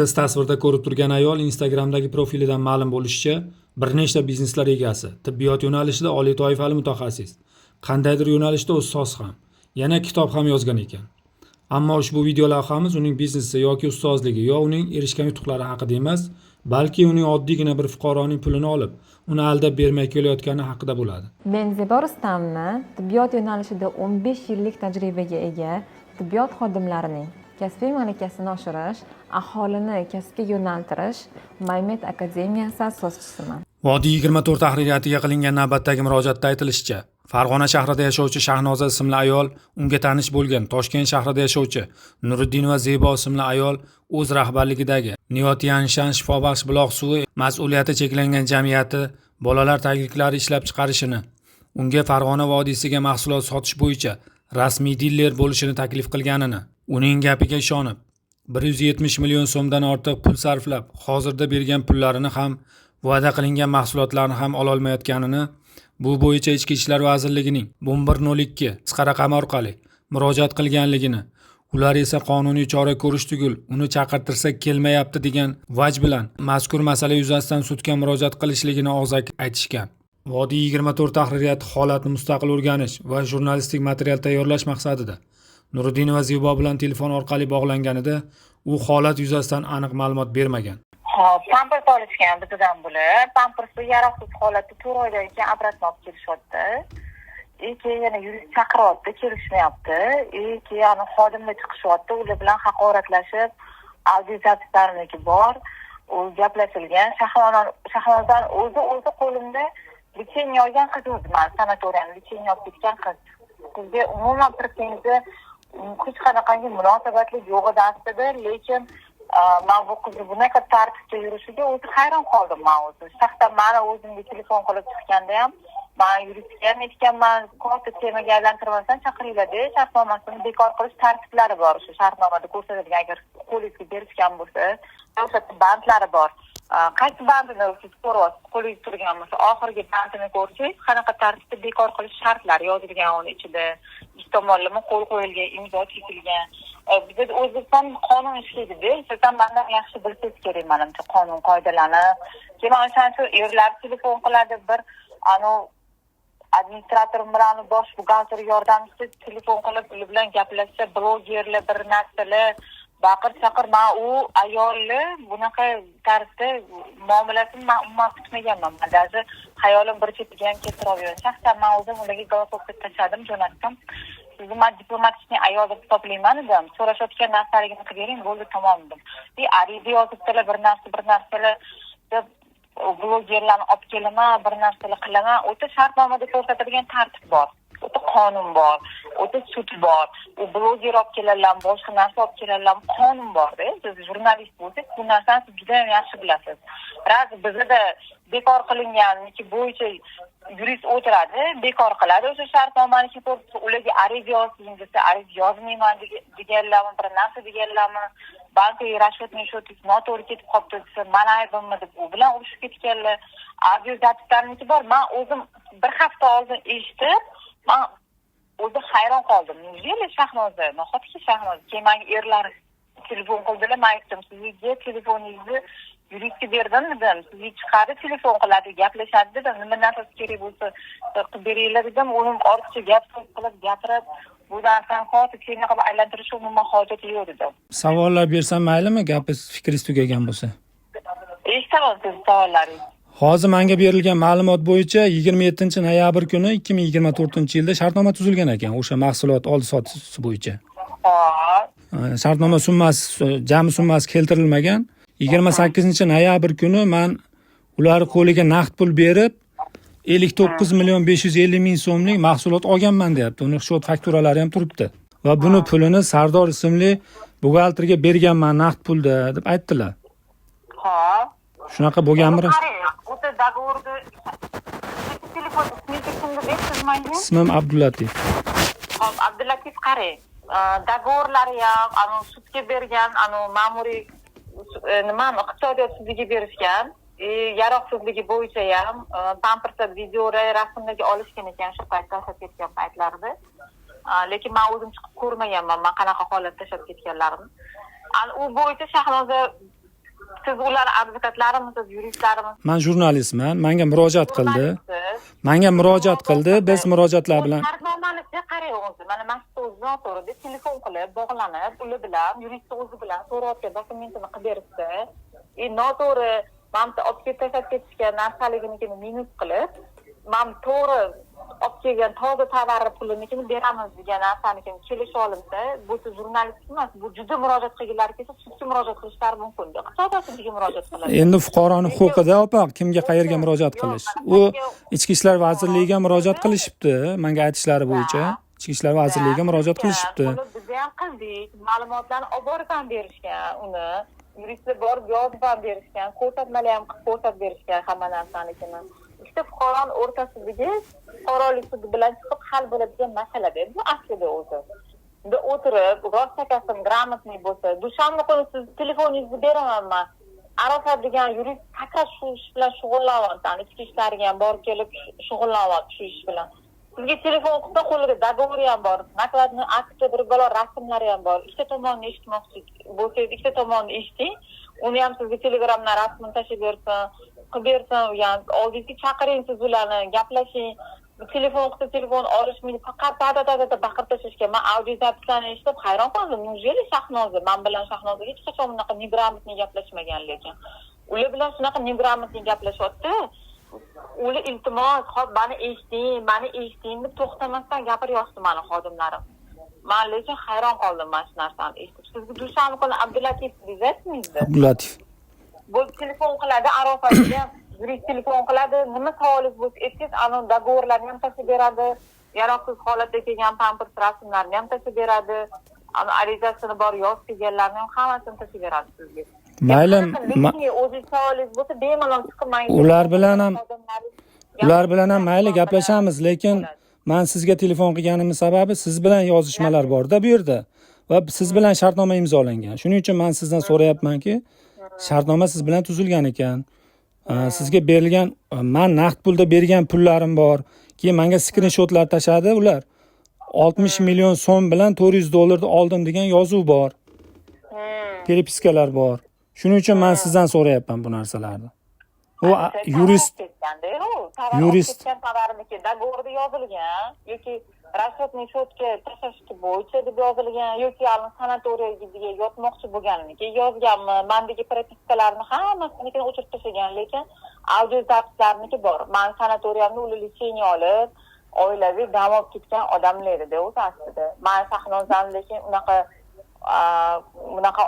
Siz tasvirda ko'rib turgan ayol Instagramdagi profilidan ma'lum bo'lishicha, bir nechta bizneslar egasi, tibbiyot yo'nalishida oliy toifali mutaxassis, qandaydir yo'nalishda ustoz ham, yana kitob ham yozgan ekan. Ammo ushbu video lavhamiz uning biznesi yoki ustozligi yo uning erishgan yutuqlari haqida emas, balki uning oddiygina bir fuqaroning pulini olib, uni aldab bermay kelayotgani haqida bo'ladi. Men Zebo Rustamni tibbiyot yo'nalishida 15 yillik tajribaga ega tibbiyot xodimlarining kasbiy malakasini oshirish, aholini kasbga yo'naltirish Maymet akademiyasi asoschisiman. Vodiy 24 tahririyatiga qilingan navbatdagi murojaatda aytilishicha, Farg'ona shahrida yashovchi Shahnoza ismli ayol unga tanish bo'lgan Toshkent shahrida yashovchi Nuriddinova Zebo ismli ayol o'z rahbarligidagi Niyotianshan shifobaxsh buloq suvi mas'uliyati cheklangan jamiyati bolalar tagliklari ishlab chiqarishini, unga Farg'ona vodiysiga mahsulot sotish bo'yicha rasmiy diler bo'lishini taklif qilganini, uning gapiga ishonib 170 million so'mdan ortiq pul sarflab, hozirda bergan pullarini ham, va'da qilingan mahsulotlarni ham ola olmayotganini, bu bo'yicha Ichki ishlar vazirligining 1102 qisqa raqami orqali murojaat qilganligini, ular esa qonuniy chora ko'rish tugul uni chaqirtirsak kelmayapti degan vaj bilan mazkur masala yuzasidan sudga murojaat qilishligini og'zaki aytishgan. Vodiy 24 tahririyati holatni mustaqil o'rganish va jurnalistik material tayyorlash maqsadida Nuriddinova Zebo bilan telefon orqali bog'langanida u holat yuzasidan aniq ma'lumot bermagan. Hop, pampers olishgan bizdan bo'lib, pampersni yaroqsiz holatda 4 oydan keyin obratno olib kelishyapti. Keyin yana yurist chaqiryapti, kelishmayapti. Keyin xodimlar chiqishyapti, ular bilan haqoratlashib, audio zapislarniki bor, u gaplashilgan. Shahnozani o'zi qo'limda litseniya olgan qiz o'ziman, sanatoriyani litseniya olib ketgan qiz. Sizga umuman proteinga hech qanaqangi munosabatlik yo'q edi aslida, lekin men bu qizni bunaqa tartibda yurishiga o'zi hayron qoldim men o'zi. Shaxsan meni o'zimga telefon qilib chiqqanda ham men yuristga aytganman, katta temaga aylantirmasdan chaqiringlar-da, shartnomasini bekor qilish tartiblari bor. O'sha shartnomada ko'rsatilgan agar qo'lingizga berishgan bo'lsa, o'sha bandlari bor. Qaysi bandini siz ko'ryapsiz, qo'lingizda turgan bo'lsa, oxirgi bandini ko'rsangiz, qanaqa tartibda bekor qilish shartlari yozilgan uni ichida. Ikki tomonlama qo'l qo'yilgan, imzo chekilgan. Bizda O'zbekiston qonun ishlaydi-da, sizdan mendan yaxshi bilsangiz kerak menimcha qonun qoidalarini. Keyin o'shan shu erlar telefon qiladi, bir administrator bilan bosh buxgalter yordamchisi telefon qilib ular bilan gaplashsa, blogerlar bir narsalar baqir-chaqir, men u ayolni bunaqa tarzda muomalasini men umuman kutmaganman. Даже xayolim bir chetiga ham keltirolmayman. Shaxsan men o'zim ularga galopga tashladim, jo'natdim. Sizni men diplomatik ayol deb hisoblayman dedim. So'rashayotgan narsaligini qilib bering, bo'ldi, tamom dedim. Ariza yozibdilar, bir narsalar deb blogerlarni olib kelaman, bir narsalar qilaman. O'ta shartnomada ko'rsatilgan tartib bor. O'ta qonun bor, o'ta sud bor. U bloger olib keladilar, boshqa narsa olib keladilar, qonun bor-da. Siz jurnalist bo'lsangiz, bu narsani siz juda ham yaxshi bilasiz. Raz bizda bekor qilinganiki bo'yicha yurist o'tiradi, bekor qiladi. O'sha shartnomaniki to'g'risida ularga ariza yozing desa, ariza yozmayman deganlarmi, bir narsa deganlarmi, balki rashvatning sho'tingiz noto'g'ri ketib qolibdi desa, mana aybimmi deb u bilan urushib ketganlar. Audio zapislarniki bor. Men o'zim bir hafta oldin eshitib, men o'zi hayron qoldim. Nega Shahnoza, nahotki Shahnoza, keyin menga erlar telefon qildilar, men aytdim, sizga telefoningizni yuristga berdim dedim, sizga chiqarib telefon qiladi, gaplashadi dedim, nima narsa kerak bo'lsa qilib beringlar dedim. Uning ortiqcha gap qilib gapirib, bu narsani hozir keyin qilib aylantirish umuman hojati yo'q dedim. Savollar bersam maylimi, gapingiz fikringiz tugagan bo'lsa? Eshitaman siz savollaringizni. Hozir menga berilgan ma'lumot bo'yicha 27-noyabr kuni 2024-yilda shartnoma tuzilgan ekan, o'sha mahsulot oldi-sotish bo'yicha. Shartnoma summasi, jami summasi keltirilmagan. 28-noyabr kuni men ular qo'liga naqd pul berib 59 million 550 ming so'mlik mahsulot olganman deyapti. Uni shot fakturalari ham turibdi. Va buni pulini Sardor ismli buxgalterga berganman naqd pulda deb aytdilar. Shunaqa bo'lganmi? O'ta dogovorda telefon ismingizni bersiz menga? Ismim Abdullatif. Hop, Abdullatif qarang. Dogovorlari ham, sudga bergan, ma'muriy iqtisodiyot sudiga berishgan. Yaroqsizligi bo'yicha ham pampersa videoda rasmlarga olishgan ekan shu paytda tashlab ketgan paytlarida. Lekin men o'zim chiqib ko'rmaganman, men qanaqa holatda tashlab ketganlarini. U bo'yicha Shahnoza Siz ular advokatlarimisiz, yuristlarimisiz? man jurnalistman, menga murojaat qildi. Jurnalistsiz. Menga murojaat qildi. Biz murojaatlar bilan Shartnomani qarang o'zi. Mana mashhur o'zi noto'g'ri telefon qilib, bog'lanib, ular bilan, yurist o'zi bilan so'rayotgan dokumentini qilib berishdi. Noto'g'ri mana olib ketishgan narsaligini minus qilib, mana to'g'ri olib kelgan toza tovarni pulini beramiz degan narsani kelisha olinsa, bu jurnalist emas, bu juda murojaat qilganlar kelsa, sudga murojaat qilishlari mumkin. Iqtisodiyotga murojaat qiladi. endi fuqaroning huquqida opa, kimga qayerga murojaat qilish. U Ichki ishlar vazirligiga murojaat qilishibdi. Menga aytishlari bo'yicha Ichki ishlar vazirligiga murojaat qilishibdi. Biz ham qildik. Ma'lumotlarni olib borib ham berishgan uni. Yuristlar borib yozib ham berishgan, ko'rsatmalar ham qilib ko'rsatib berishgan hamma narsani. Ikkita fuqaroning o'rtasidagi fuqarolik sudi bilan chiqib hal bo'ladigan masala-da bu aslida o'zi. Bunda o'tirib, rostakasim gрамотный bo'lsa, dushanba kuni siz telefoningizni beramanman. Arafat degan yurist faqat shu ish bilan shug'ullanyapti. Ichki ishlarga ham borib kelib shug'ullanyapti shu ish bilan. Sizga telefon qilsa qo'lida dogovor ham bor, nakladni aktda bir balo rasmlari ham bor. Ikkita tomonni eshitmoqchi bo'lsangiz, ikkita tomonni eshiting. Uni ham sizga telegramdan rasmini tashib bersin, qilib bersin, ya'ni oldingizga chaqiring siz ularni, gaplashing. Telefon qilsa telefon olishmaydi, faqat ta baqirib tashlashga. Men audio zapislarni eshitib hayron qoldim. Nujeli Shahnoza, men bilan Shahnoza hech qachon bunaqa negрамотный gaplashmagan lekin. Ular bilan shunaqa negрамотный gaplashyapti. Ular iltimos, hop meni eshiting deb to'xtamasdan gapiryapti meni xodimlarim. Men lekin hayron qoldim mana shu narsani eshitib. Sizga dushanba kuni Abdulatif dezatmizda. Abdulatif. Bu telefon qiladi, Arofatga yurist telefon qiladi, nima savolingiz bo'lsa aytsangiz, ana dogovorlarni ham tashib beradi, yaroqsiz holatda kelgan pampers rasmlarni ham tashib beradi, ana arizasini bor yozib kelganlarni ham hammasini tashib beradi sizga. Mayli, o'zingiz savolingiz bo'lsa bemalol chiqib menga. Ular bilan ham mayli gaplashamiz, lekin men sizga telefon qilganim sababi siz bilan yozishmalar bor-da bu yerda va siz bilan shartnoma imzolangan. Shuning uchun men sizdan so'rayapmanki, shartnoma siz bilan tuzilgan ekan. Sizga berilgan, men naqd pulda bergan pullarim bor. Keyin menga skrinshotlar tashadi ular. 60 million so'm bilan 400 dollarni oldim degan yozuv bor. Peripiskalar bor. Shuning uchun men sizdan so'rayapman bu narsalarni. U yurist tovarniki dogovorda yozilgan yoki расчетный счетga tashlashga bo'yicha deb yozilgan yoki sanatoriyaga yotmoqchi bo'lganligi yozganmi, mendagi propiskalarni hammasini o'chirib tashlagan, lekin audio zapislarniki bor. Men sanatoriyamni uli litseniya olib, oilaviy dam olib ketgan odamlar edi o'zi aslida. Men Shahnozani lekin unaqa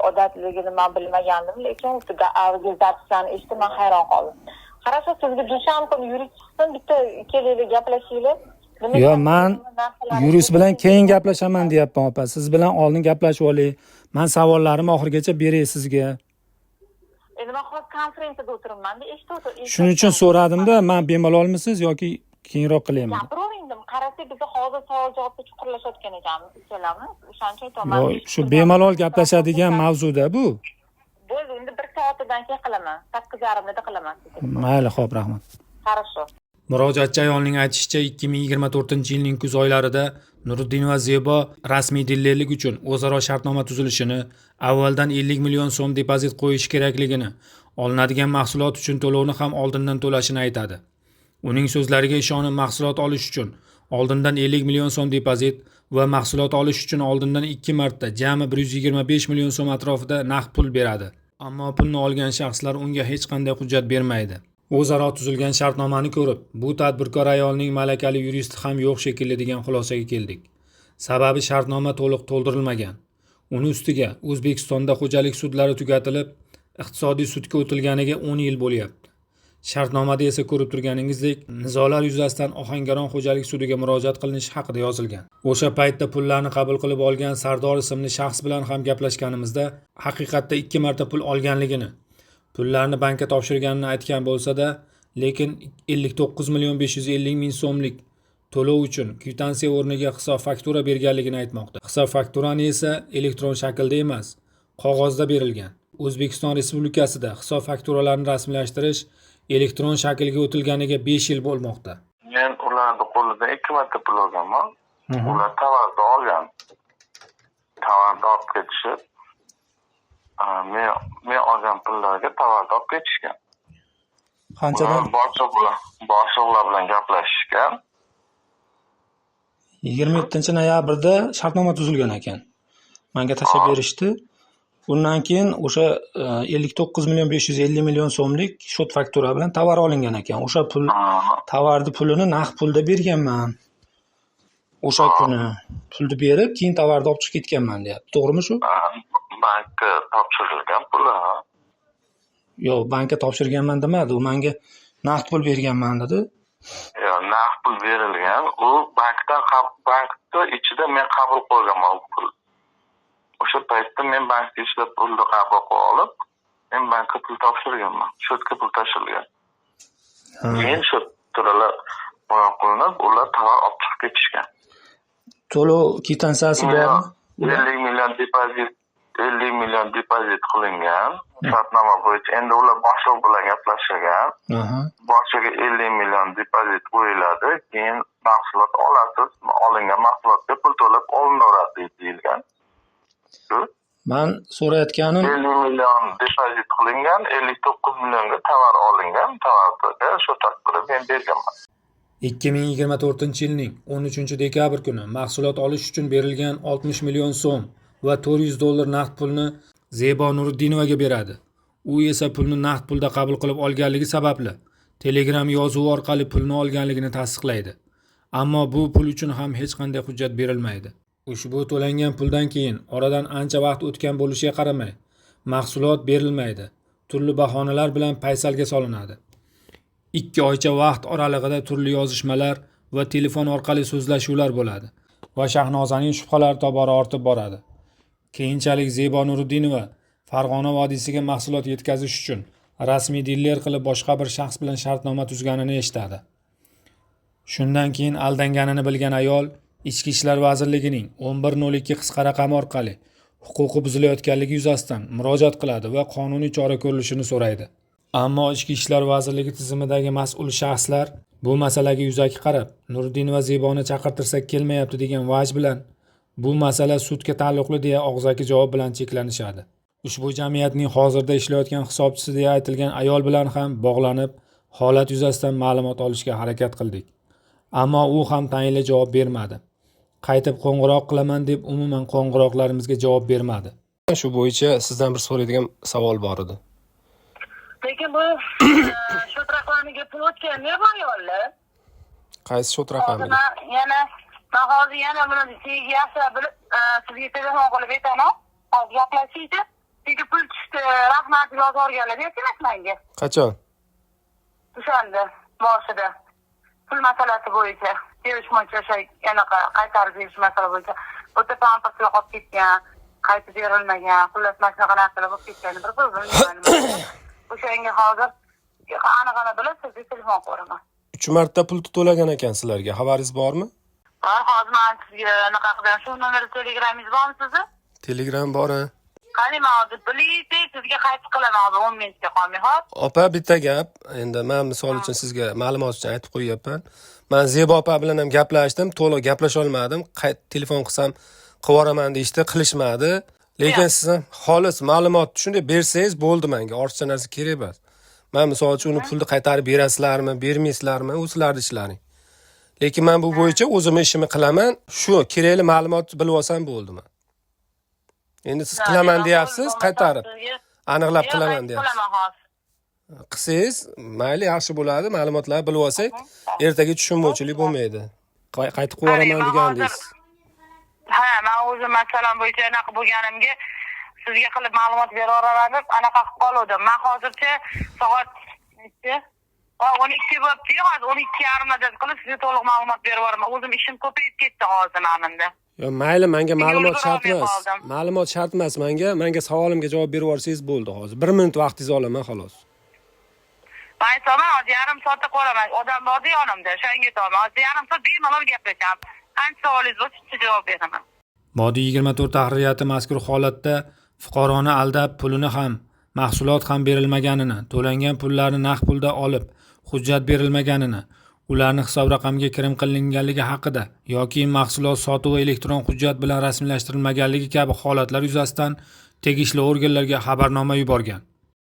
odatligini men bilmagandim, lekin audio zapislarni eshitib men hayron qoldim. Qarasa sizga dushanba kuni yurist chiqsin, bitta kelaylik gaplashaylik. Yo, men yurist bilan keyin gaplashaman deyapman opa. Siz bilan oldin gaplashib oling. Men savollarimni oxirigacha beray sizga. Endi men hozir konferensiyada o'tiribman-da, eshitib. Shuning uchun so'radim-da, men bemalolmisiz yoki keyinroq qilaymi? Gapiravering, qarasa biz hozir savol-javobda chuqurlashayotgan ekanmiz, ikkalamiz. O'shancha aytaman. Shu bemalol gaplashadigan mavzuda bu. Bo'ldi, endi 1 soatdan keyin qilaman. 8:30da qilaman. Mayli, xo'p, rahmat. Хорошо. Murojaatchi ayolning aytishicha, 2024-yilning kuz oylarida Nuriddin va Zebo rasmiy dillerlik uchun o'zaro shartnoma tuzilishini, avvaldan 50 million so'm depozit qo'yish kerakligini, olinadigan mahsulot uchun to'lovni ham oldindan to'lashini aytadi. Uning so'zlariga ishonib mahsulot olish uchun oldindan 50 million so'm depozit va mahsulot olish uchun oldindan 2 marta jami 125 million so'm atrofida naqd pul beradi. Ammo pulni olgan shaxslar unga hech qanday hujjat bermaydi. O'zaro tuzilgan shartnomani ko'rib, bu tadbirkor ayolning malakali yuristi ham yo'q shekilli degan xulosaga keldik. Sababi shartnoma to'liq to'ldirilmagan. Uni ustiga O'zbekistonda xo'jalik sudlari tugatilib, iqtisodiy sudga o'tilganiga 10 yil bo'lyapti. Shartnomada esa ko'rib turganingizdek, nizolar yuzasidan Ohangaron xo'jalik sudiga murojaat qilinishi haqida yozilgan. O'sha paytda pullarni qabul qilib olgan Sardor ismli shaxs bilan ham gaplashganimizda, haqiqatda 2 marta pul olganligini, pullarni bankka topshirganini aytgan bo'lsa-da, lekin 59 million 550 ming so'mlik to'lov uchun kvitansiya o'rniga hisob faktura berganligini aytmoqda. Hisob fakturani esa elektron shaklda emas, qog'ozda berilgan. O'zbekiston Respublikasida hisob fakturalarni rasmiylashtirish elektron shaklga o'tilganiga 5 yil bo'lmoqda. Men ularning qo'lidan 2 marta pul olganman. Ular tovarni olgan. Tovarni olib ketishib, Men olgan pullarga tovarni olib ketishgan. Qanchadan? Boshliqlar bilan gaplashishgan. 27-noyabrda shartnoma tuzilgan ekan. Menga tashlab berishdi. Undan keyin o'sha 59.550.000 so'mlik shot faktura bilan tovar olingan ekan. O'sha pul tovarni pulini naqd pulda berganman. O'sha kuni pulni berib, keyin tovarni olib chiqib ketganman deyapti. To'g'rimi shu? Bankka topshirilgan pullar. Yo'q, bankka topshirganman demadi. U menga naqd pul berganman dedi. Yo'q, naqd pul berilgan. U bankda ichida men qabul qilganman u pul. O'sha paytda men bankda ichida pulni qabul qilib olib, men bankka pul topshirganman. Shotga pul tashilgan. Keyin shu to'lalar qilinib, ular tovar olib chiqib ketishgan. To'lov kvitantsiyasi bormi? 50 million depozit qilingan. Shartnoma bo'yicha endi ular boshliq bilan gaplashgan. Boshiga 50 million depozit qo'yiladi, keyin mahsulot olasiz, olingan mahsulotga pul to'lab olinaveradi deyilgan. Men so'rayotganim 50 million depozit qilingan, 59 millionga tovar olingan, tovarga shu taqdirda men berganman. 2024-yilning 13-dekabr kuni mahsulot olish uchun berilgan 60 million so'm va $400 naqd pulni Zebo Nuriddinovaga beradi. U esa pulni naqd pulda qabul qilib olganligi sababli Telegram yozuvi orqali pulni olganligini tasdiqlaydi. Ammo bu pul uchun ham hech qanday hujjat berilmaydi. Ushbu to'langan puldan keyin oradan ancha vaqt o'tgan bo'lishiga qaramay, mahsulot berilmaydi. Turli bahonalar bilan paysalga solinadi. 2 oycha vaqt oralig'ida turli yozishmalar va telefon orqali so'zlashuvlar bo'ladi va Shahnozaning shubhalari tobora ortib boradi. Keyinchalik Zebo Nuriddinova Farg'ona vodiysiga mahsulot yetkazish uchun rasmiy diler qilib boshqa bir shaxs bilan shartnoma tuzganini eshitadi. Shundan keyin aldanganini bilgan ayol Ichki ishlar vazirligining 1102 qisqa raqami orqali huquqi buzilayotganligi yuzasidan murojaat qiladi va qonuniy chora ko'rilishini so'raydi. Ammo Ichki ishlar vazirligi tizimidagi mas'ul shaxslar bu masalaga yuzaki qarab, Nuriddin va Zeboni chaqirtirsak kelmayapti degan vaj bilan bu masala sudga taalluqli deya og'zaki javob bilan cheklanishadi. Ushbu jamiyatning hozirda ishlayotgan hisobchisi deya aytilgan ayol bilan ham bog'lanib, holat yuzasidan ma'lumot olishga harakat qildik. Ammo u ham tayinli javob bermadi. Qaytib qo'ng'iroq qilaman deb umuman qo'ng'iroqlarimizga javob bermadi. Shu bo'yicha sizdan bir so'raydigan savol bor edi. Lekin bu shot raqamiga pul o'tgan-mi bu ayollar? Qaysi shot raqami? Men hozir yana buni yaxshilab bilib sizga telefon qilib aytaman. Hozir gaplashishdi. Chunki pul tushdi, rahmat yozib olganlar aytmas menga. Qachon? O'shanda boshida. Pul masalasi bo'yicha, kelishmoqchi o'sha anaqa qaytarib berish masalasi bo'yicha. O'ta pampaslar qolib ketgan, qaytib berilmagan, xullas mana shunaqa narsalar bo'lib ketgan. Bir bilmayman. O'shanga hozir aniq bilib sizga telefon qildim. 3 marta pul to'lagan ekan sizlarga. Xabaringiz bormi? Hozir men sizga anaqa qildim. Shu nomerda Telegramingiz bormi sizni? Telegram bor-a? Qani men hozir bilib sizga qaytib qilaman hozir 10 minutga qolmay hop. Opa, bitta gap. Endi men misol uchun sizga ma'lumot uchun aytib qo'yapman. Men Zebo opa bilan ham gaplashdim, to'liq gaplasha olmadim. Telefon qilsam qivoraman deyishdi, qilishmadi. Lekin siz ham xolis ma'lumot shunday bersangiz bo'ldi menga. Ortiqcha narsa kerak emas. Men misol uchun uni pulni qaytarib berasizlarmi, bermaysizlarmi, u sizlarning ishlaring. Lekin men bu bo'yicha o'zim ishimni qilaman. Shu kerakli ma'lumotni bilib olsam bo'ldi men. Endi siz qilaman deyapsiz, qaytarib. Aniqlab qilaman deyapsiz. Qilsangiz, mayli, yaxshi bo'ladi. Ma'lumotlarni bilib olsak, ertaga tushunmovchilik bo'lmaydi. Qaytib qo'yaman degandingiz. Ha, men o'zim masalan bo'yicha anaqa bo'lganimga sizga qilib ma'lumot beraveraman deb anaqa qilib qoldim. Men hozircha soat necha? 12 bo'libdi, hozir 12:30da qilib sizga to'liq ma'lumot berib yuboraman. O'zim ishim ko'payib ketdi hozir menimda. Yo, mayli, menga ma'lumot shart emas. Ma'lumot shart emas menga savolimga javob berib yuborsangiz bo'ldi hozir. 1 minut vaqtingizni olaman xolos. Men aytaman, hozir yarim soatda qo'raman. Odam bordi yonimda, o'shanga aytaman. Hozir yarim soat bemalol gaplashamiz. Qancha savolingiz bo'lsa, shuncha javob beraman. Modiy 24 tahririyati mazkur holatda fuqaroni aldab, pulini ham, mahsulot ham berilmaganini, to'langan pullarni naqd pulda olib, hujjat berilmaganini, ularni hisob raqamiga kirim qilinganligi haqida yoki mahsulot sotuvi elektron hujjat bilan rasmiylashtirilmaganligi kabi holatlar yuzasidan tegishli organlarga xabarnoma yuborgan.